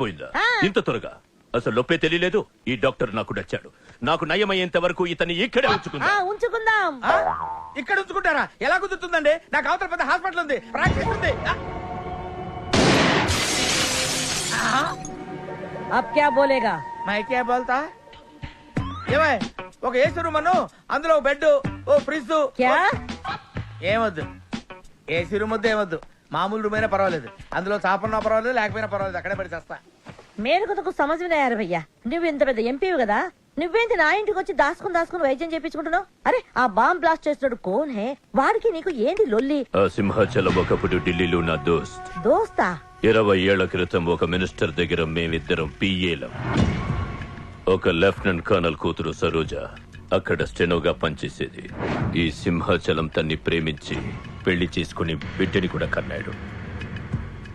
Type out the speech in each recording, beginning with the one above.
పోయిందా ఇంత త్వరగా? అసలు నొప్పే తెలియలేదు. ఈ డాక్టర్ నాకు నచ్చాడు. నాకు నయమయ్యేంత వరకు ఇతన్ని ఇక్కడే ఉంచుకుందాం. ఇక్కడ ఉంచుకుంటారా? ఎలా కుదురుతుందండి? నాకు అవతల పెద్ద హాస్పిటల్ ఉంది, ప్రాక్టీస్ ఉంది. అబ్ క్యా బోలేగా? మై క్యా బోల్తా? ఏమై ఒక ఏసీ రూమ్ అను, అందులో ఒక బెడ్, ఓ ఫ్రిడ్జ్. ఏమొద్దు, ఏసీ రూమ్ వద్దు, ఏమొద్దు. మామూలు రూమ్ అయినా పర్వాలేదు. అందులో చాపన్నా పర్వాలేదు, లేకపోయినా పర్వాలేదు. అక్కడే పడి చేస్తా. మేలుకు సమజమయ్యారు భయ్యా. నువ్వు ఇంత పెద్ద ఎంపీవి కదా, నువ్వేంటి నా ఇంటికి వచ్చి దాసుకుని వైద్యం చేయించుకుంటున్నావు? అరే ఆ బాంబ్ బ్లాస్ట్ చేస్తున్నాడు కోన్ హే, వాడికి నీకు ఏంటి లొల్లి? ఆ సింహాచలం ఒకప్పుడు ఢిల్లీలో నా దోస్తా 20 ఏళ్ల క్రితం ఒక మినిస్టర్ దగ్గర మేమిద్దరం పిఏలం. ఒక లెఫ్టినెంట్ కర్నల్ కూతురు సరోజ అక్కడ స్టెనోగా పనిచేసేది. ఈ సింహాచలం తన్ని ప్రేమించి పెళ్లి చేసుకుని బిడ్డని కూడా కన్నాడు.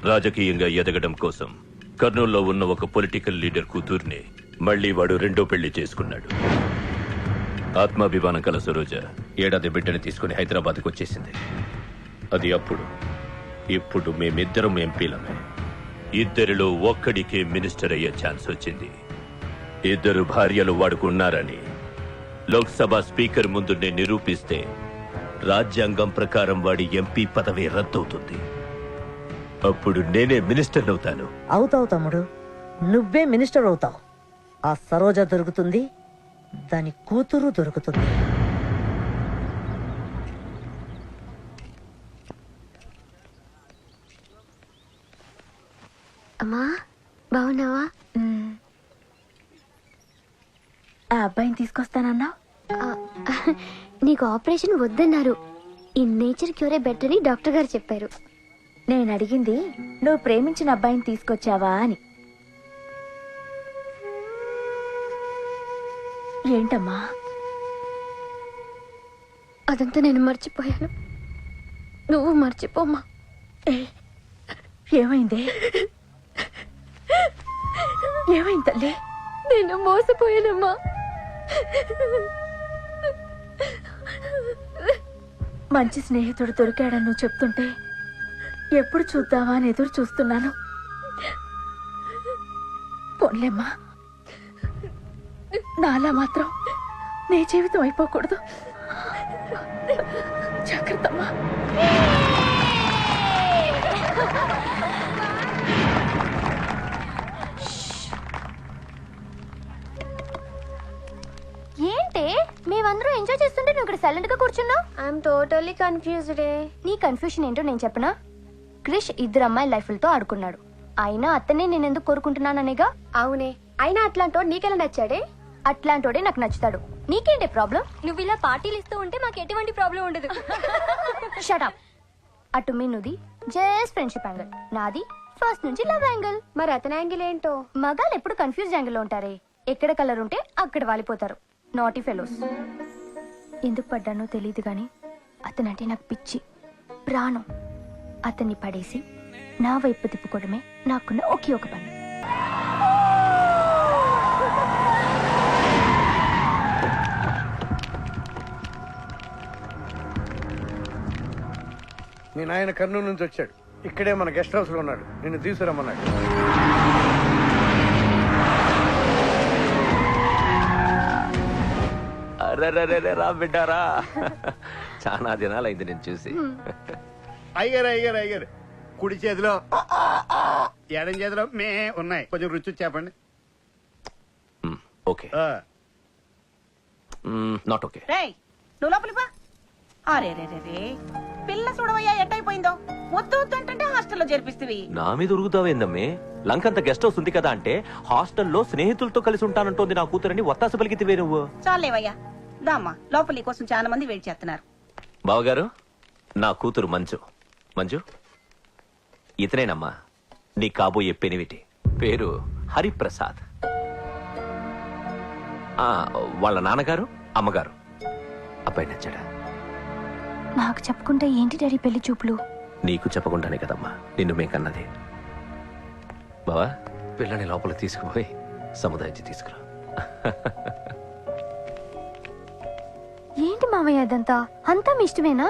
రాజకీయంగా ఎదగడం కోసం కర్నూల్లో ఉన్న ఒక పొలిటికల్ లీడర్ కూతుర్ని మళ్లీ వాడు రెండో పెళ్లి చేసుకున్నాడు. ఆత్మాభిమానం కల సరోజ ఏడాది బిడ్డని తీసుకుని హైదరాబాద్కు వచ్చేసింది. అది అప్పుడు. ఇప్పుడు మేమిద్దరం ఎంపీలమే. ఇద్దరిలో ఒక్కడికే మినిస్టర్ అయ్యే ఛాన్స్ వచ్చింది. ఇద్దరు భార్యలు వాడుకున్నారని లోక్సభ స్పీకర్ ముందు నేను నిరూపిస్తే రాజ్యాంగం ప్రకారం వాడి ఎంపీ పదవి రద్దవుతుంది. అప్పుడు నేనే మినిస్టర్ అవుతాను. అవుతావు తమ్ముడు, నువ్వే మినిస్టర్ అవుతావు. ఆ సరోజ దొరుకుతుంది, దాని కూతురు దొరుకుతుంది. అమ్మా బాగున్నావా? ఆ అబ్బాయిని తీసుకొస్తానన్నా? నీకు ఆపరేషన్ వద్దన్నారు. ఈ నేచర్ క్యూరే బెటర్ అని డాక్టర్ గారు చెప్పారు. నేను అడిగింది నువ్వు ప్రేమించిన అబ్బాయిని తీసుకొచ్చావా అని. ఏంటమ్మా? అదంతా నేను మర్చిపోయాను, నువ్వు మర్చిపోమ్మా. ఏమైంది? ఏమైంది తల్లి? నేను మోసపోయానమ్మా. మంచి స్నేహితుడు దొరికాడని నువ్వు చెప్తుంటే ఎప్పుడు చూద్దామా అని ఎదురు చూస్తున్నాను. పోన్లేమ్మా, నాలా మాత్రం నీ జీవితం అయిపోకూడదు. జాగ్రత్తమ్మా. ఏంటే మేమందరం ఎంజాయ్ చేస్తుంటే నువ్వు ఇక్కడ సైలెంట్ గా కూర్చున్నావు? I'm totally confused. నీ కన్ఫ్యూషన్ ఏంటో నేను చెప్పనా? క్రిష్ ఇద్దరు అమ్మాయి లైఫ్లతో ఆడుకున్నాడు. అయినా అతనే నేను ఎందుకు కోరుకుంటున్నాననేగా. అవునే, అయినా అట్లాంటోడు నీకెలా నచ్చాడే? అట్లాంటోడే నాకు నచ్చుతాడు. నీకేంటే ప్రాబ్లం? నువ్వు ఇలా పార్టీలు ఇస్తూ ఉంటే మాకు ఎటువంటి ప్రాబ్లం ఉండదు. Shut up. అటు మీనుది జస్ట్ ఫ్రెండ్షిప్ యాంగిల్, నాది ఫస్ట్ నుంచి లవ్ యాంగిల్. మరి అతని యాంగిల్ ఏంటో? మగాళ్ళు ఎప్పుడు కన్ఫ్యూజ్ యాంగిల్ లో ఉంటారే. ఎక్కడ కలర్ ఉంటే అక్కడ వాలిపోతారు. Naughty fellows. ఎందుకు పడ్డానో తెలియదు గాని అతనంటే నాకు పిచ్చి, ప్రాణం. అతన్ని పడేసి నా వైపు తిప్పుకోవడమే నాకున్న ఒకే ఒక పని. మీ నాయన కర్నూలు నుంచి వచ్చాడు. ఇక్కడే మన గెస్ట్ హౌస్ లో ఉన్నాడు. నిన్ను తీసుకురమ్మన్నాడు. రా బిడ్డారా, చాలా దినాలైంది నేను చూసి. అయ్యారు కుడి చేతిలో ఎడం చేతిలో మే ఉన్నాయి. కొంచెం రుచి చెప్పండి. Okay, not okay. నువ్వు లోపలిపా. అరే రే రే, పిల్ల చూడవయ్యా ఎట్టయిపోయిందో. వద్దు వద్దు అంటే హాస్టల్లో చేర్పిస్తవి. నా మీద ఉరుగుతావేందమ్మే? లంకంత గెస్ట్ హౌస్ ఉంది కదా అంటే హాస్టల్లో స్నేహితులతో కలిసి ఉంటానంటోంది నా కూతురని ఒత్తాస పలికితివే నువ్వు. చాలేవయ్యా, దామ్మా లోపలి కోసం చాలా మంది వెయిట్ చేస్తున్నారు. బావగారు, నా కూతురు మంజు. మంజు, ఇతనేనమ్మా నీ కాబోయే పెనివిటి. పేరు హరిప్రసాద్. వాళ్ళ నాన్నగారు అమ్మగారు. అబ్బాయి నచ్చాడా? నాకు చెప్పుకుంటే ఏంటి డాడీ పెళ్లి చూపులు? నీకు చెప్పకుండానే కదమ్మా నిన్ను మేకన్నది. బావా, పిల్లని లోపల తీసుకుపోయి సముదాయించి తీసుకురా. ఏంటి మావయ్య ఇదంతా? అంతా మీ ఇష్టమేనా?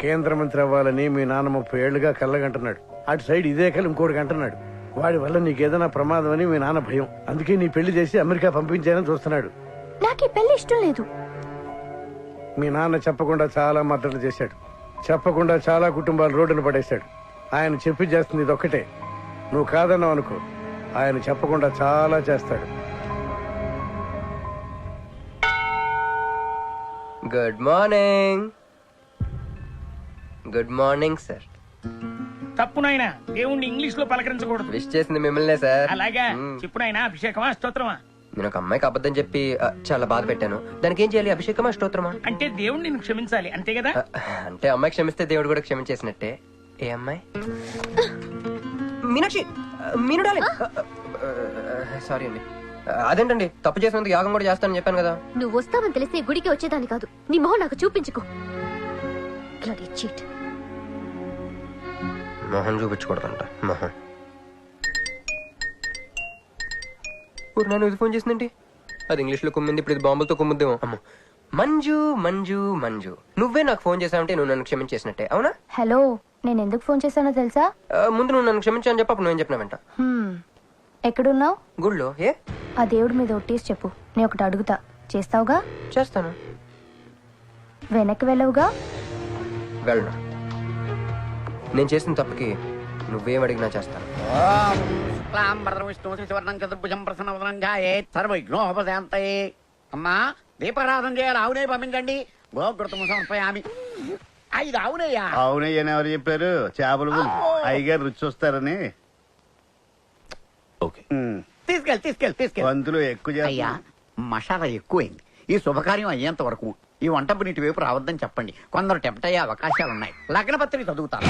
కేంద్ర మంత్రి అవ్వాలని మీ నాన్న 30 ఏళ్లుగా కళ్ళగంటున్నాడు. అటు సైడ్ ఇదే కళ ఇంకోటి అంటున్నాడు. వాడి వల్ల నీకేదైనా ప్రమాదం అని మీ నాన్న భయం. అందుకే నీ పెళ్లి చేసి అమెరికా పంపించానని చూస్తున్నాడు. నాకు ఈ పెళ్లి ఇష్టం లేదు. మీ నాన్న చెప్పకుండా చాలా మద్దతు చేశాడు. చెప్పకుండా చాలా కుటుంబాలు రోడ్డున పడేశాడు. ఆయన చెప్పి చేస్తుంది ఇదొక్కటే. నువ్వు కాదన్నావు అనుకో, ఆయన చెప్పకుండా చాలా చేస్తాడు. Good morning. Good morning sir. తప్పు నాయనా, దేవుణ్ణి ఇంగ్లీష్ లో పలకరించకూడదు. విష్ చేసింది మిమ్మల్నే సార్. అలాగా చెప్పు నాయనా, అభిషేకమా స్తోత్రమా? నేను ఒక అమ్మాయికి అబద్ధం చెప్పి చాలా బాధ పెట్టాను. దానికి ఏం చేయాలి? అభిషేకమా స్తోత్రమా? అంటే దేవుణ్ణి నిన్ను క్షమించాలి అంతే కదా? అంటే అమ్మాయి క్షమిస్తే దేవుడు కూడా క్షమించేసినట్టే. ఏ అమ్మాయి? మీనాక్షి. మీనుడాలి. సారీ అండి. అదేంటండి, తప్పు చేసినందుకు యాగం కూడా చేస్తానని చెప్పాను కదా. నువ్వు వస్తావని తెలిస్తే గుడికి వచ్చేదాన్ని కాదు. నీ మొహం నాకు చూపించుకో. చీట్. మొహం చూపించకూడదంట. మొహం. నన్ను ఇది ఫోన్ చేసిందండి. అది ఇంగ్లీష్ లో కుమ్మింది, ఇప్పుడు ఇది బాంబులతో కుమ్ముద్దేమో. అమ్మ. మంజు మంజు మంజు, నువ్వే నాకు ఫోన్ చేసావంటే నువ్వు నన్ను క్షమించేసినట్టే, అవునా? హలో, నేను ఎందుకు ఫోన్ చేశానో తెలుసా? ముందు నువ్వు నన్ను క్షమించాను చెప్పు, అప్పుడు నువ్వేం చెప్పినావంట. ఎక్కడున్నావు? గుళ్ళో. ఏ? ఆ దేవుడి మీద ఒట్టేసి చెప్పు. నేను ఒకటి అడుగుతా, చేస్తావుగా? చేస్తాను. వెనక్కి వెళ్ళవుగా? వెళ్ళను. నేను చేసిన తప్పుకి నువ్వేం అడిగినా చేస్తాను. అమ్మా, దీపారాధన చేయాలి. ఆవునే పంపించండి. గోకృతము సమర్పయామి. 5 ఆవునయ్యా. అవునయ్యని ఎవరు చెప్పారు? చేపలు అయ్యగారు రుచి చూస్తారని. ఓకే, తీసుకెళ్ళి వంతులు ఎక్కువ అయ్యా, మసాలా ఎక్కువైంది. ఈ శుభకార్యం అయ్యేంత వరకు ఈ వంట నీటి వైపు రావద్దని చెప్పండి. కొందరు టెంప్ట్ అయ్యే అవకాశాలు ఉన్నాయి. లగ్న పత్రిక చదువుతాను.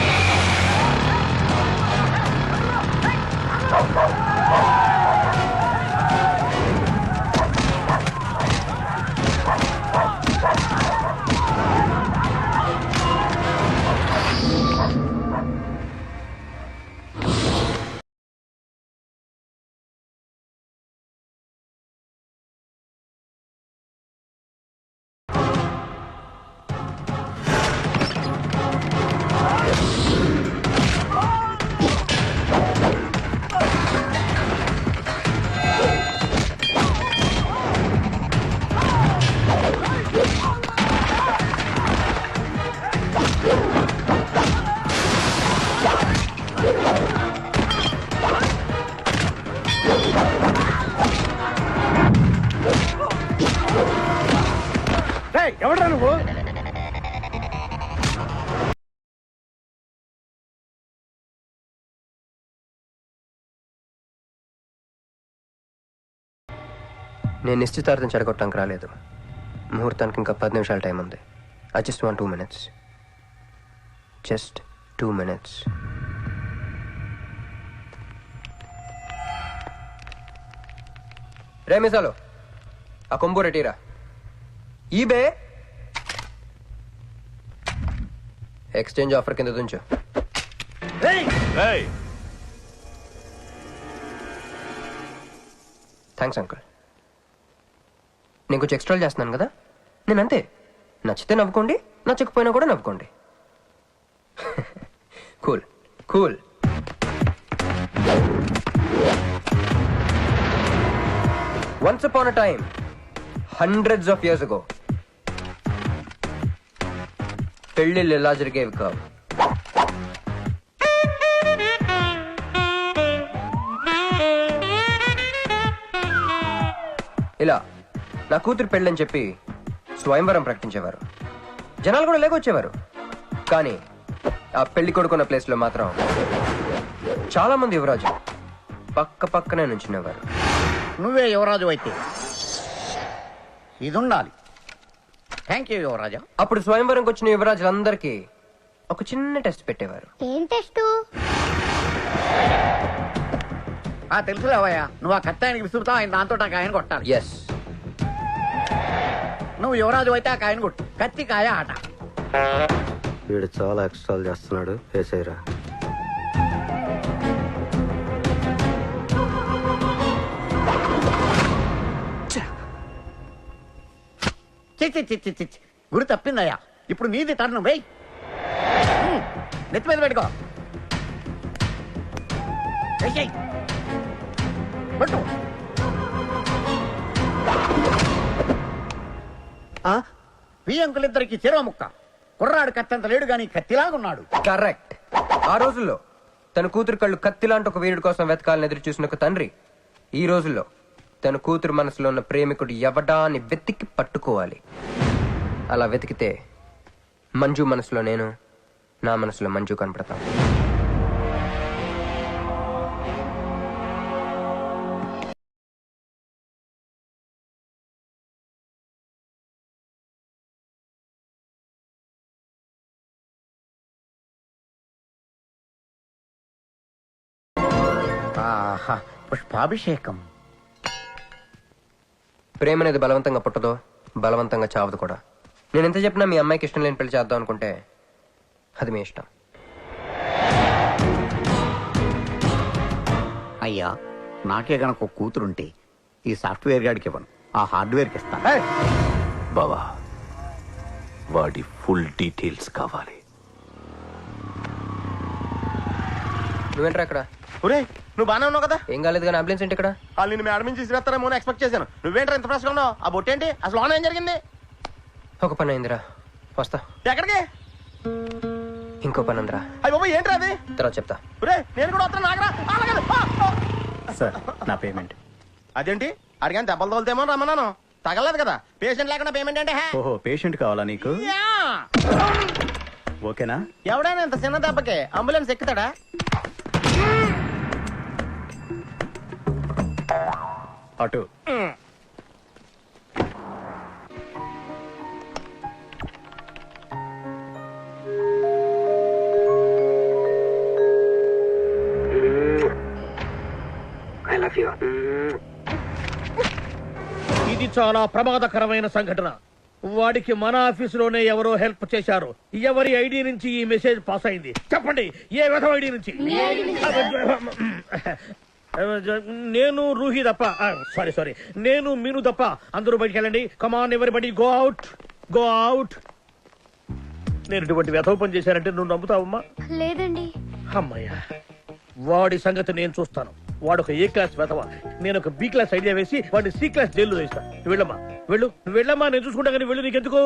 ఎవడ్రా నువ్వు? నేను నిశ్చితార్థం చెడగొట్టడానికి రాలేదు. ముహూర్తానికి ఇంకా 10 నిమిషాల టైం ఉంది. I just want 2 minutes. Just 2 minutes. రే మిసాలో, ఆ కొంబు రెటీరా. ఈబే ఎక్స్చేంజ్ ఆఫర్ కింద తుంచు. Thanks uncle. నేను కొంచెం ఎక్స్ట్రా చేస్తున్నాను కదా. నేను అంతే, నచ్చితే నవ్వుకోండి, నచ్చకపోయినా కూడా నవ్వుకోండి. Cool cool. Once upon a time, hundreds of years ago, పెళ్ళిళ్ళు ఎలా జరిగేవి కావు. ఇలా నా కూతురు పెళ్ళని చెప్పి స్వయంవరం ప్రకటించేవారు. జనాలు కూడా లేకొచ్చేవారు. కానీ ఆ పెళ్లి కొడుకున్న ప్లేస్ లో మాత్రం చాలా మంది యువరాజు పక్క పక్కనే నుంచునేవారు. నువ్వే యువరాజు అయితే ఇది ఉండాలి. థ్యాంక్ యూ యువరాజా. అప్పుడు స్వయంవరంకి వచ్చిన యువరాజులందరికీ ఒక చిన్న టెస్ట్ పెట్టేవారు. ఏం టెస్ట్? తెలుసులేవయ్యా, నువ్వు ఆ కత్తి ఆయనకి విసురుతావు, ఆయన దాంతో ఆ కాయను కొట్టాలి. ఎస్. నువ్వు యువరాజు అయితే ఆ కాయను కొట్టు. కత్తి కాయ ఆట. వీడు చాలా ఎక్స్ట్రాలు చేస్తున్నాడు. వేసేరా. గురి తప్పిందయ్యా. ఇప్పుడు నీది టర్న్. వెయ్యి, నెత్తి మీద పెట్టుకో. పట్టు. ఈ అంకులిద్దరికి చెరవ ముక్క. కుర్రాడు కత్తంత లేడు గాని కత్తిలాగున్నాడు. కరెక్ట్. ఆ రోజుల్లో తన కూతురు కళ్ళు కత్తిలాంటి ఒక వీరుడి కోసం వెతకాలని ఎదురు చూసిన ఒక తండ్రి ఈ రోజుల్లో తన కూతురు మనసులో ఉన్న ప్రేమికుడు ఎవడా అని వెతికి పట్టుకోవాలి. అలా వెతికితే మంజు మనసులో నేను, నా మనసులో మంజు కనపడతాం. ఆహా, పుష్పాభిషేకం. ప్రేమ అనేది బలవంతంగా పుట్టదో, బలవంతంగా చావదు కూడా. నేను ఎంత చెప్పినా మీ అమ్మాయికి ఇష్టం లేని పెళ్లి చేద్దాం అనుకుంటే అది మీ ఇష్టం. అయ్యా, నాకే గనక ఒక కూతురుంటే ఈ సాఫ్ట్వేర్ గాడికి ఇవ్వను, ఆ హార్డ్వేర్కి ఇస్తాను. బావా, వాడి ఫుల్ డీటెయిల్స్ కావాలి. నువ్వేంట్రా అక్కడ? ఒరే నువ్వు బానే ఉన్నావు కదా? ఏం కాలేదు కానీ అంబులెన్స్ ఏంటి ఇక్కడ? వాళ్ళు నిన్ను మేడం నుంచి తీసుకురేస్తారేమో అని ఎక్స్పెక్ట్ చేశాను. నువ్వేంట్రా ఇంత ఫ్రెష్గా ఉన్నావు? ఆ బొట్టేంటి అసలు లోన్ ఏం జరిగింది? ఒక పని అయిందిరా, వస్తా. ఎక్కడికి? ఇంకో పని ఉందిరా, అయ్యి బాబు ఏంట్రా అది? తర్వాత చెప్తా. ఒరే నేను కూడా వస్తాను, నాగరా. సార్ నా పేమెంట్. అదేంటి అడిగాను దెబ్బలు తోలుతేమో రమ్మన్నాను, తగలేదు కదా. పేషెంట్ లేకుండా పేమెంట్ అంటే ఓహో, పేషెంట్ కావాలా నీకు? ఓకేనా? ఎవడైనా ఇంత చిన్న దెబ్బకి అంబులెన్స్ ఎక్కుతాడా? అటు. ఇది చాలా ప్రమాదకరమైన సంఘటన. వాడికి మన ఆఫీసులోనే ఎవరో హెల్ప్ చేశారు. ఎవరి ఐడి నుంచి ఈ మెసేజ్ పాస్ అయింది చెప్పండి? ఏ విధం ఐడి నుంచి? నేను రూహి తప్ప, సారీ నేను మీను తప్ప అందరూ బయటికి వెళ్ళండి. Come on everybody go out, go out. నేను ఇటువంటి వ్యధవ పని చేశానంటే నువ్వు నమ్ముతావమ్మా? లేదండి. అమ్మయ్యా, వాడి సంగతి నేను చూస్తాను. వాడు ఒక ఏ క్లాస్ వెధవ, నేను ఒక బి క్లాస్ ఐడియా వేసి వాడిని సి క్లాస్ జైల్లో వేస్తా. నువ్వు వెళ్ళమ్మా, నువ్వు వెళ్ళమ్మా, నేను చూసుకుంటా. కానీ వెళ్ళు, నీకెందుకు?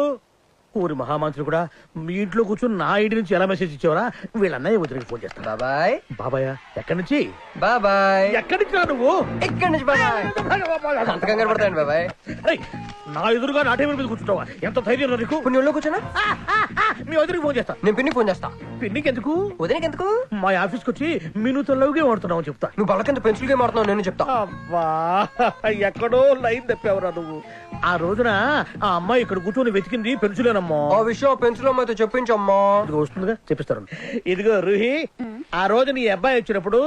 ఊరి మహామంత్రి కూడా మీ ఇంట్లో కూర్చొని నా ఐడి నుంచి ఎలా మెసేజ్ ఇచ్చేవరా? వీళ్ళన్నయ్య వదిలికి ఫోన్ చేస్తాను. బాబాయ్. బాబాయ్ ఎక్కడి నుంచి? బాబాయ్. ఎక్కడి నుంచి రా నువ్వు? ఇక్కడి నుంచి బాబాయ్. అంత కంగారు పడతాయండి బాబాయ్. నా ఎదురుగా నా టేబుల్ మీద కూర్చుంటావా? ఎంత ధైర్యం నీకు? నువ్వు ఒళ్ళో కూర్చున్నా? మీ వదిలికి ఫోన్ చేస్తా. నేను పిన్నికి ఫోన్ చేస్తా. పిన్నికి ఎందుకు? వదిలికి ఎందుకు? మా ఆఫీస్కి వచ్చి మీనుతో లవ్ గేమ్ ఆడుతున్నావు చెప్తా. నువ్వు బలకింత పెన్సిల్ గేమ్ ఆడుతున్నావు నేను చెప్తా. అబ్బా, ఎక్కడో లైన్ తప్పావురా నువ్వు. ఆ రోజున ఆ అమ్మాయి ఇక్కడ కూర్చొని వెతికింది పెన్సిలేనమ్మా. ఆ విషయం పెన్సిల్ అమ్మాయితో చెప్పించమ్మా. ఇదిగో వస్తుందిగా, చెప్పిస్తాను. ఇదిగో రూహి, ఆ రోజు నీ అబ్బాయి వచ్చినప్పుడు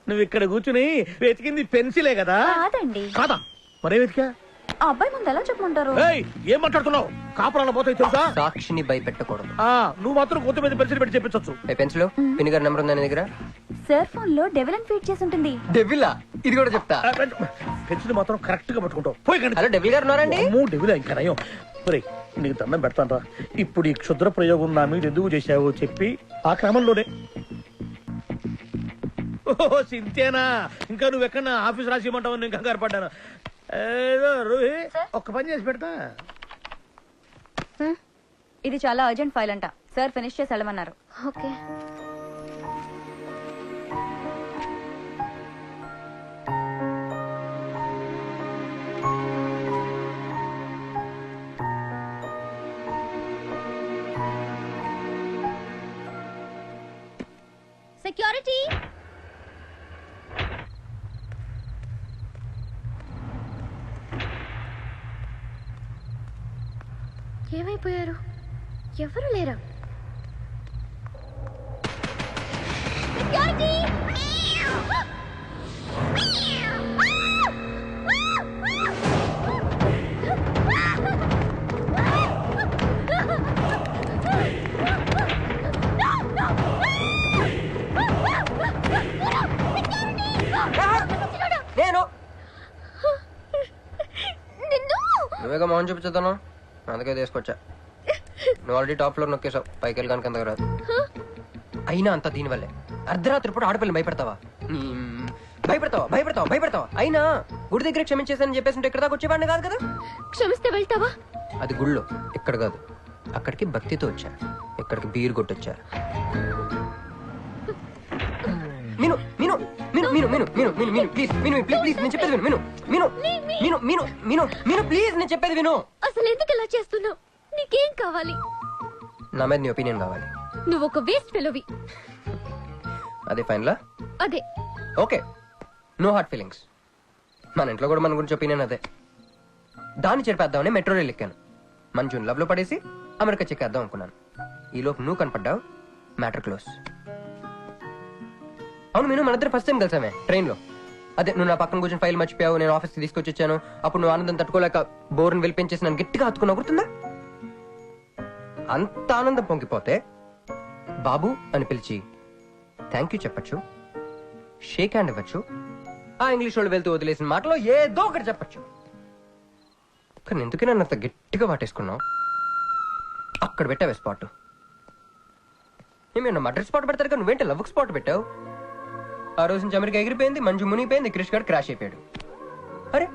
నువ్వు ఇక్కడ కూర్చుని వెతికింది పెన్సిలే కదా? కాదండి. కాదా? మరే వెతికా? ఆ అబ్బాయి ముందు ఎలా చెప్పమంటారు? ఏం మాట్లాడుతున్నావు? కాపురాల పోతాయి తెలుసా? సాక్షిని భయపెట్టకూడదు. నువ్వు మాత్రం కొత్త మీద పెన్సిల్ పెట్టి చెప్పించచ్చు. పెన్సిల్ పిన్ని గారి నెంబర్ ఉందా నీ దగ్గర? సార్ ఫోన్ లో డెవిల్ అని ఫీడ్ చేసి ఉంటుంది. డెవిలా? ఇది కూడా చెప్తా. పెన్సిల్ మాత్రం కరెక్ట్ గా పట్టుకుంటావు. పోయి హలో, డెవిల్ గారు ఉన్నారండి? డెవిల్ ఇంకా నయం. నీకు దండం పెడతాను రా. ఇప్పుడు ఈ క్షుద్ర ప్రయోగం నా మీద ఎందుకు చేశావో చెప్పి ఆ క్రమంలోనే. ఓహో సింతేనా? ఇంకా నువ్వెక్కడ ఆఫీస్ రాసి ఇవ్వమంటావు? నేను కంగారు పడ్డాను. ఏదో రూహి, ఒక్క పని చేసి పెడతా. ఇది చాలా అర్జెంట్ ఫైల్ అంట. సార్ ఫినిష్ చేసి వెళ్ళమన్నారు. ఓకే. సెక్యూరిటీ. ఏమైపోయారు? ఎవరు లేరా? సెక్యూరిటీ. నేను నువ్వేగా మౌన్ చూపించుతాను, అందుకే తీసుకొచ్చా. నువ్వు ఆల్రెడీ టాప్ ఫ్లోర్ నొక్కేసావు, పైకి వెళ్ళి కనుక రాదు. అయినా అంత దీనివల్లే. అర్ధరాత్రి పూట ఆడపిల్లని భయపెడతావా? భయపెడతావు అయినా గుడి దగ్గర క్షమించేసానని చెప్పేసి ఇక్కడ దాకా వచ్చేవాడిని కాదు కదా. క్షమిస్తే వెళ్తావా? అది గుళ్ళో, ఇక్కడ కాదు. అక్కడికి భక్తితో వచ్చా, ఇక్కడికి బీరు కొట్టొచ్చా. మీను మీను మీను మీను మీను మీను మీను మీను ప్లీజ్ మీను ప్లీజ్ నేను చెప్పేది విను. మీను మీను మీను మీను మీను ప్లీజ్ నేను చెప్పేది విను. అసలు ఎందుకు ఇలా చేస్తున్నావు? నీకేం కావాలి? నా మీద నీ ఒపీనియన్ కావాలి. నువ్వు ఒక వేస్ట్ ఫెలోవి. అదే ఫైనలా? అదే. Okay, no heart feelings. మన ఇంట్లో కూడా మన గురించి ఒపీనియన్ అదే. దాన్ని చెరిపేద్దామని మెట్రో రైల్ ఎక్కాను. మంజుని లవ్ లో పడేసి అమెరికా చెక్కేద్దాం అనుకున్నాను. ఈలోపు నువ్వు కనపడ్డావు, మ్యాటర్ క్లోజ్. అవును మీను, మన ఇద్దరు ఫస్ట్ టైం కలిసామే ట్రైన్ లో. అదే నువ్వు నా పక్కన కూర్చొని ఫైల్ మర్చిపోయావు, నేను ఆఫీస్ కి తీసుకొచ్చి వచ్చాను. అప్పుడు నువ్వు ఆనందం తట్టుకోలేక బోర్ని వెళ్ళిపించేసి నన్ను గట్టిగా హత్తుకున్నావు, గుర్తుందా? అంత ఆనందం పొంగిపోతే బాబు అని పిలిచి థ్యాంక్ యూ చెప్పచ్చు, షేక్ హ్యాండ్ ఇవ్వచ్చు, ఆ ఇంగ్లీష్ వాళ్ళు వెళ్తూ వదిలేసిన మాటలో ఏదో ఒకటి చెప్పచ్చు. కానీ ఎందుకే నన్ను అంత గట్టిగా వాటేసుకున్నావు? అక్కడ పెట్టావే స్పాట్. ఏమైనా మర్డర్ స్పాట్ పెడతారు కానీ నువ్వేంటి లవ్ స్పాట్ పెట్టావు? ఆ రోజు నుంచి అమెరికా ఎగిరిపోయింది, మంజు మునిగిపోయింది, క్రిష్ గారు క్రాష్ అయిపోయాడు. అరే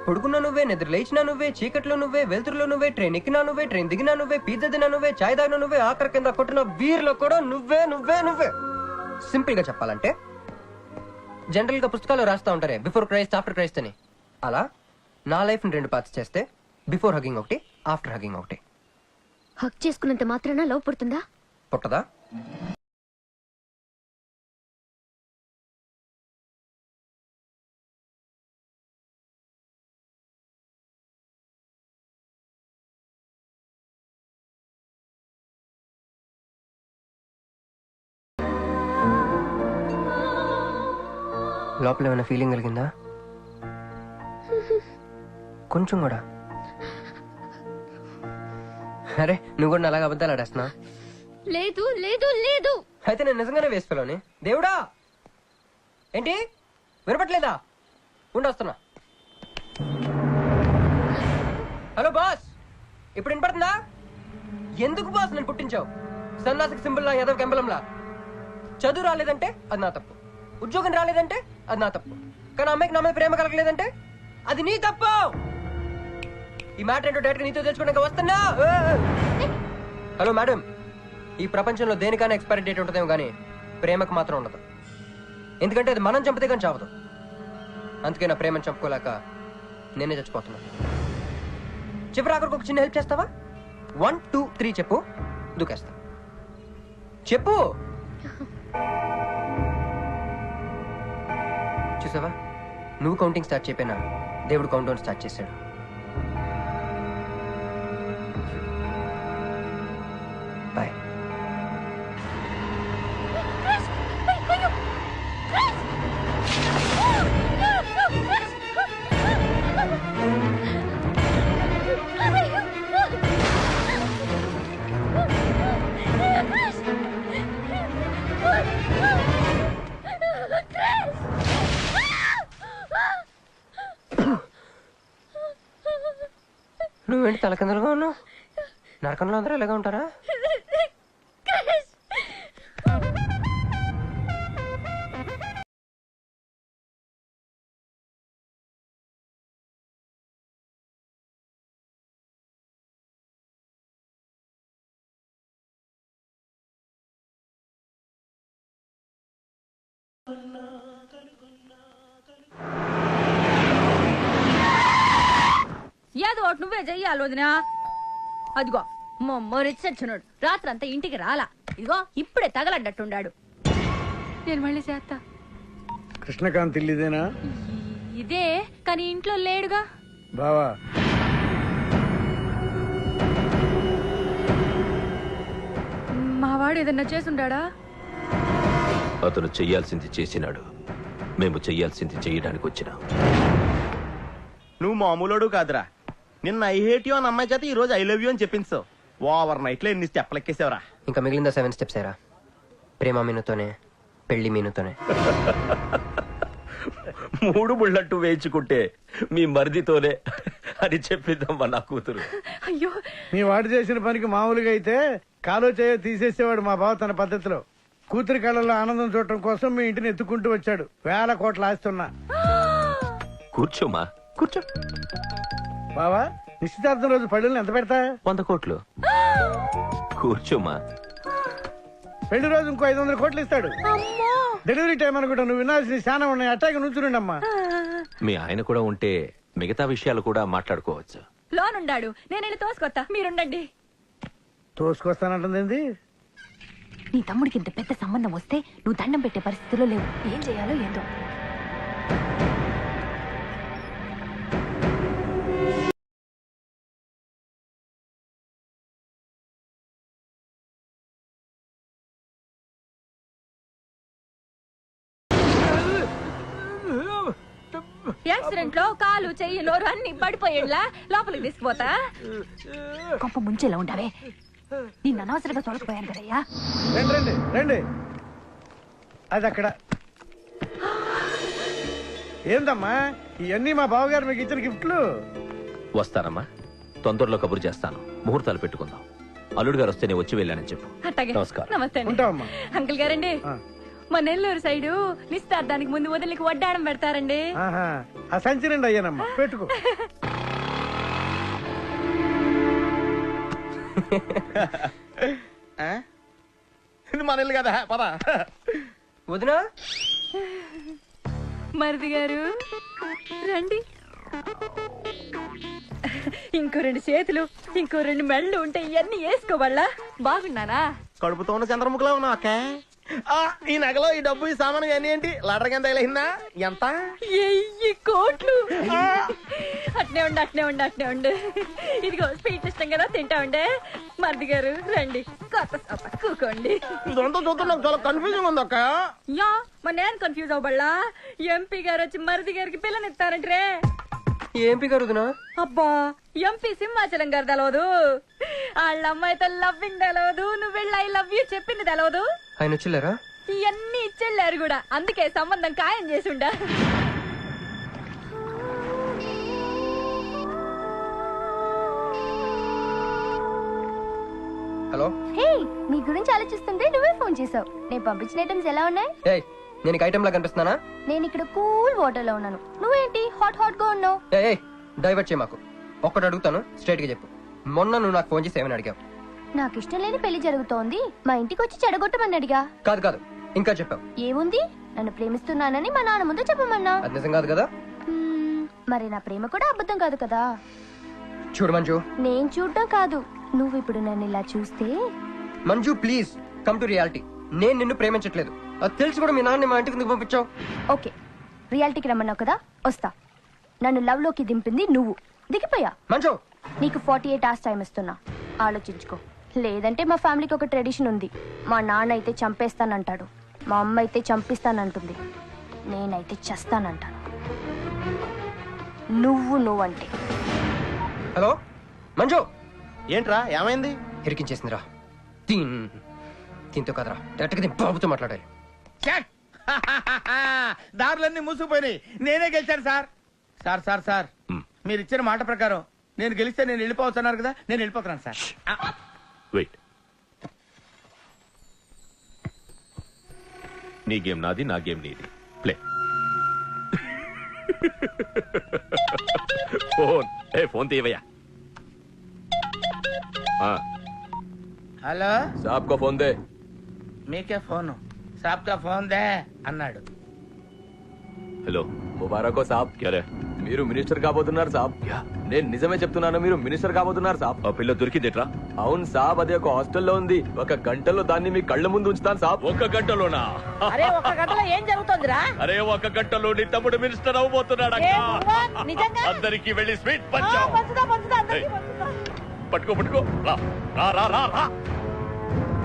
పడుకున్నా నువ్వే, నిద్ర లేచినా నువ్వే, చీకట్లో నువ్వే, వెలుతురులో నువ్వే, ట్రైన్ ఎక్కినా నువ్వే, ట్రైన్ దిగినా నువ్వే, పిజ్జా తినా నువ్వే, చాయ్ తాగినా నువ్వే, ఆఖరి కింద కొట్టిన బీర్లో కూడా నువ్వే నువ్వే నువ్వే. సింపుల్ గా చెప్పాలంటే జనరల్ గా పుస్తకాలు రాస్తా ఉంటారే బిఫోర్ క్రైస్ట్ ఆఫ్టర్ క్రైస్ట్ అని, అలా నా లైఫ్ ని 2 పార్ట్స్ చేస్తే బిఫోర్ హగింగ్ ఒకటి, ఆఫ్టర్ హగింగ్ ఒకటి. హక్ చేసుకున్నంత మాత్రాన లవ్ పుడుతుందా? పుట్టదా? లోపల ఏమైనా ఫీలింగ్ కలిగిందా? కొంచెం కూడా? అరే నువ్వు కూడా అలాగ అబద్ధాలు ఆడేస్తున్నా? లేదు లేదు లేదు. అయితే నేను నిజంగానే వేసుకోలేని. దేవుడా ఏంటి వినపట్లేదా? ఉండొస్తున్నా. హలో బాస్, ఇప్పుడు వినపడుతుందా? ఎందుకు బాస్ నన్ను పుట్టించావు? సన్నాసికి సింబల్ లా, యాదవ్ కెంబలంలా. చదువు రాలేదంటే అది నా తప్పు, ఉద్యోగం రాలేదంటే అది నా తప్పు, కానీ అమ్మాయికి నా మీద ప్రేమ కలగలేదంటే అది నీ తప్పు. ఈ మ్యాటర్ ఏంటో డైరెక్ట్ నీతో తెలుసుకోవడానికి వస్తున్నా. హలో మేడం, ఈ ప్రపంచంలో దేనికైనా ఎక్స్పైరీ డేట్ ఉంటుందేమో కానీ ప్రేమకు మాత్రం ఉండదు. ఎందుకంటే అది మనం చంపితే కానీ చావదు. అందుకే నా ప్రేమను చంపుకోలేక నేనే చచ్చిపోతున్నా. చివరి ఆఖరికి ఒక చిన్న హెల్ప్ చేస్తావా? 1 2 3 చెప్పు, దూకేస్తా. చెప్పు. చూసావా, నువ్వు కౌంటింగ్ స్టార్ట్ చేయపోయినా దేవుడు కౌంట్ డౌన్ స్టార్ట్ చేశాడు. బాయ్. నువ్వేంటి తలకిందలుగా ఉన్నావు? నరకంలో అందరూ ఇలాగా ఉంటారా? ఏదో ఒకటి నువ్వే చెయ్యాలి వదినా. అదిగో మొమ్మరిచ్చచ్చున్నాడు, రాత్రంతా ఇంటికి రాలా. ఇదిగో ఇప్పుడే తగలడ్డట్టుండాడు. నేను మళ్ళీ చేస్తా. కృష్ణకాంత్ ఇల్లుదేనా? ఇదే, కానీ ఇంట్లో లేడుగా. బావా మా వాడు ఏదన్నా చేసుండాడా? అతను చెయ్యాల్సింది చేసినాడు, మేము చెయ్యాల్సింది చెయ్యడానికి వచ్చినాం. నువ్వు మామూలుడు కాదురా. నిన్న ఐ హేట్ యూ అని అమ్మాయి చేత ఈ రోజు ఐ లవ్ యూ అని చెప్పించావు. ఓవర్ నైట్ లో ఎన్ని స్టెప్లు ఎక్కేసావురా? ఇంకా మిగిలిందా 7 స్టెప్స్ ఏరా. ప్రేమ మీనుతోనే, పెళ్లి మీనుతోనే. 3 బుల్లట్టు వేయించుకుంటే మీ మరిదితోనే అని చెప్పిద్దమ్మా నా కూతురు. అయ్యో, మీ వాడు చేసిన పనికి మామూలుగా అయితే కాలో చేయో తీసేసేవాడు మా బావ తన పద్ధతిలో. కూతురి కళ్ళలో ఆనందం చూడటం కోసం మీ ఇంటిని ఎత్తుకుంటూ వచ్చాడు. 1000 కోట్ల ఆస్తున్నా. కూర్చోమా, కూర్చో. బావా, నిశ్చితార్థం రోజు పళ్ళుని ఎంత పెడతా? 100 కోట్లు. కూర్చోమా. పెళ్లి రోజు ఇంకో 500 కోట్లు ఇస్తాడు. డెలివరీ టైం అనుకుంటా. నువ్వు వినాల్సిన చాలా ఉన్నాయి. అట్టాగే నుంచుండమ్మా. మీ ఆయన కూడా ఉంటే మిగతా విషయాలు కూడా మాట్లాడుకోవచ్చు. లోనుండాడు, నేను వెళ్ళి తోసుకొత్తా, మీరుండండి. తోసుకొస్తానంటుంది. నీ తమ్ముడికి ఇంత పెద్ద సంబంధం వస్తే నువ్వు దండం పెట్టే పరిస్థితిలో లేవు. ఏం చేయాలో ఏందో. యాక్సిడెంట్ లో కాలు చెయ్యి నోరు అన్ని పడిపోయేలా లోపలికి తీసుకుపోతా. కొంప ముంచేలా ఉంటావే. నిన్ను అనవసరంగా తొలగిపోయాను కదయ్యా. రండి రండి రండి. అది అక్కడ. ఏందమ్మా ఇవన్నీ మా బావగారు మీకు ఇచ్చిన గిఫ్ట్లు? వస్తానమ్మా, తొందరలో కబురు చేస్తాను. ముహూర్తాలు పెట్టుకుందాం. అల్లుడు గారు వస్తే నేను వచ్చి వెళ్ళానని చెప్పు. అట్టాగే. నమస్కారం. నమస్తే అండి. ఉంటావమ్మా. అంకుల్ గారండి, మా నెల్లూరు సైడు నిశ్చితార్థానికి ముందు వదిలికి వడ్డాడం పెడతారండి. ఆ సంచి నిండి అయ్యానమ్మా, పెట్టుకో. మన ఇల్లు కదా, పద. వదినా, మరిది గారు రండి. ఇంకో 2 చేతులు, ఇంకో 2 మెళ్ళు ఉంటే ఇవన్నీ వేసుకోవాలా? బాగున్నానా? కడుపుతో ఉన్న చంద్రముఖిలో ఉన్నావు అక్క. ఈ నగలో ఈ డబ్బు ఈ సామాను అన్ని ఏంటి? లాటరీ కింద తగిలిందా? ఎంత? 1000 కోట్లు. అట్నే ఉండు, అట్నే ఉండు, అట్నే ఉండు. ఇదిగో స్వీట్ ఇష్టం కదా, తింటా ఉండే. మరిది గారు రండి, కొత్త సోఫా కూకోండి. ఇదంతా చూస్తే నాకు చాలా కన్ఫ్యూజన్ ఉంది అక్క. యా, మరి నేను కన్ఫ్యూజ్ అవ్వబడలా. ఎంపీ గారు వచ్చి మరిది గారికి పిల్లనిస్తారంటే. ఏంపి గారు వదినా? అబ్బా, ఎంపీ సింహాచలం గారు తెలవదు. వాళ్ళ అమ్మాయితో లవ్వింగ్ తెలవదు. నువ్వు వెళ్ళి ఐ లవ్ యూ చెప్పింది తెలవదు. ఆయన వచ్చిల్లారా? ఇవన్నీ ఇచ్చెళ్ళారు కూడా. అందుకే సంబంధం ఖాయం చేసుండా. హలో. హే, నీ గురించి ఆలోచిస్తుంటే నువ్వే ఫోన్ చేసావు. నేను పంపించిన ఐటమ్స్ ఎలా ఉన్నాయి? ఏయ్, నేను ఐటమ్ లా కనిపిస్తున్నానా? నేను ఇక్కడ కూల్ వాటర్ లో ఉన్నాను. నువ్వేంటి హాట్ హాట్ గా ఉన్నావు? ఏయ్, డైవర్ట్ చేయ మాకు. ఒక్కటి అడుగుతాను, స్ట్రైట్ గా చెప్పు. మొన్న నువ్వు నాకు ఫోన్ చేసి ఏమని అడిగావు? నాకు ఇష్టం లేని పెళ్లి జరుగుతోంది, మా ఇంటికి వచ్చి చెడగొట్టమని అడిగా. కాదు కాదు, ఇంకా చెప్పావు. ఏముంది, నన్ను ప్రేమిస్తున్నానని మా నాన్న ముందు చెప్పమన్నా. అది నిజం కాదు కదా? మరి నా ప్రేమ కూడా అబద్ధం కాదు కదా? చూడు మంజు. నేను చూడటం కాదు, నువ్వు ఇప్పుడు నన్ను ఇలా చూస్తే. Manju please come to reality. నేను నిన్ను ప్రేమించట్లేదు. అది తెలిసి కూడా మీ నాన్న మా ఇంటికి ఎందుకు పంపించావు? ఓకే, రియాలిటీకి రమ్మన్నావు కదా, వస్తా. నన్ను లవ్ లోకి దింపింది నువ్వు, దిగిపోయా. మంజు, నీకు 48 hours టైం ఇస్తున్నా, ఆలోచించుకో. లేదంటే మా ఫ్యామిలీకి ఒక ట్రెడిషన్ ఉంది. మా నాన్న అయితే చంపేస్తానంటాడు, మా అమ్మ అయితే చంపిస్తానంటుంది, నేనైతే చస్తానంటాను. నువ్వంటే. హలో మంజు. ఏంట్రా, ఏమైంది? ఇరికించేసిందిరా. దీంతో కదరా, డైరెక్ట్గా దీని బాబుతో మాట్లాడాలి. దారులన్నీ మూసుకుపోయినాయి. నేనే గెలిచాను సార్. సార్ సార్ సార్, మీరు ఇచ్చిన మాట ప్రకారం నేను గెలిస్తే నేను వెళ్ళిపోతున్నారు కదా, నేను వెళ్ళిపోతున్నాను సార్. వెయిట్. నీ గేమ్ నాది, నా గేమ్ నీది. ప్లే. ఫోన్ తీయవయ్యా. హలో, సాబ్ కో ఫోన్ దే. మీకే ఫోను. సాబ్ కా ఫోన్ దే అన్నాడు. హలో, ముబారక్ సాబ్. క్యారే? మీరు మినిస్టర్ కాబోతున్నారు సాబ్. నేను నిజమే చెప్తున్నాను, మీరు మినిస్టర్ కాబోతున్నారు సాబ్. ఆ పిల్ల దొరికిందిట్రా? అవును సాబ్, అది ఒక హాస్టల్లో ఉంది. 1 గంటలో దాన్ని మీ కళ్ళ ముందు ఉంచుతాను సాబ్. 1 గంటలోనా? అరే 1 గంటలో ఏం జరుగుతుందిరా? అరే 1 గంటలో నీ తమ్ముడు మినిస్టర్ అవబోతున్నాడు. నిజంగా అందరికి వెళ్ళి స్వీట్ పంచావు. పంచుదా అందరికీ పంచుదా. पटको रा रा रा रा रा।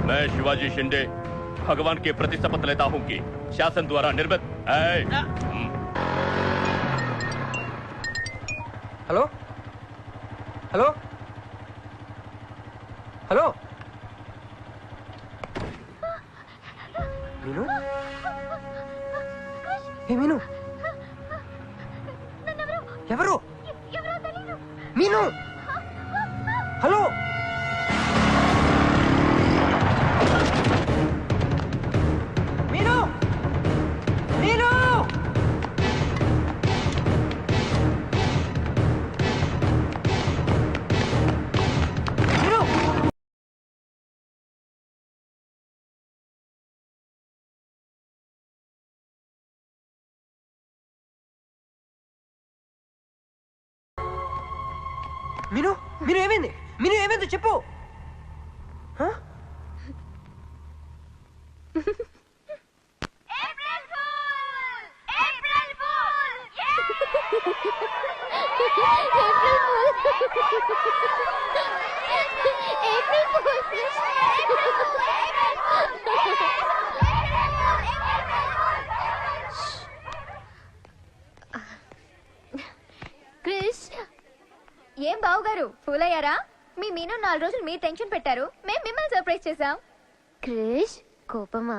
मैं शिवाजी शिंदे भगवान के प्रति शपथ लेता हूँ कि शासन द्वारा निर्मित हेलो हेलो हेलो मीनू हे मीनू ఎవరు మీను హలో మీను మీను ఏమైంది? మీను ఏమైంది చెప్పు. క్రిష్, ఏం బావగారు ఫూల్ అయ్యారా? మీ మీను 4 రోజులు మీరు టెన్షన్ పెట్టారు, మేము మిమ్మల్ని సర్ప్రైజ్ చేసాం. క్రిష్ కోపమా?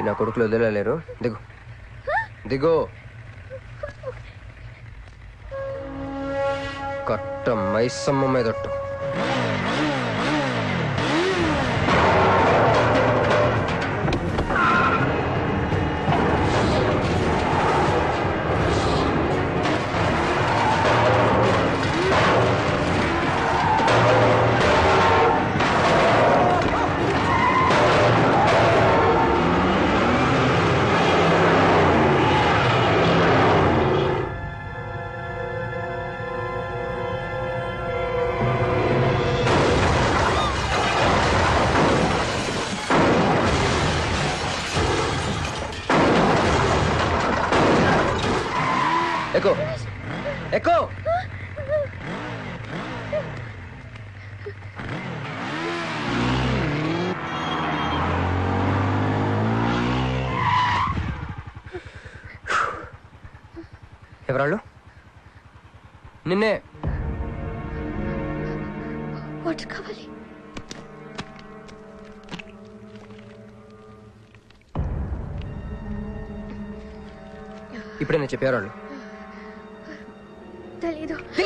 నా కొడుకులు వదిలేలేరు. దిగు దిగు. కట్ట మైసమ్మ మీదట్టు. ఎక్కు ఎక్కు. ఎవరాళ్ళు? నిన్నే. వాటర్ కావాలి. ఇప్పుడైనా చెప్పేవారు వాళ్ళు తెలీదు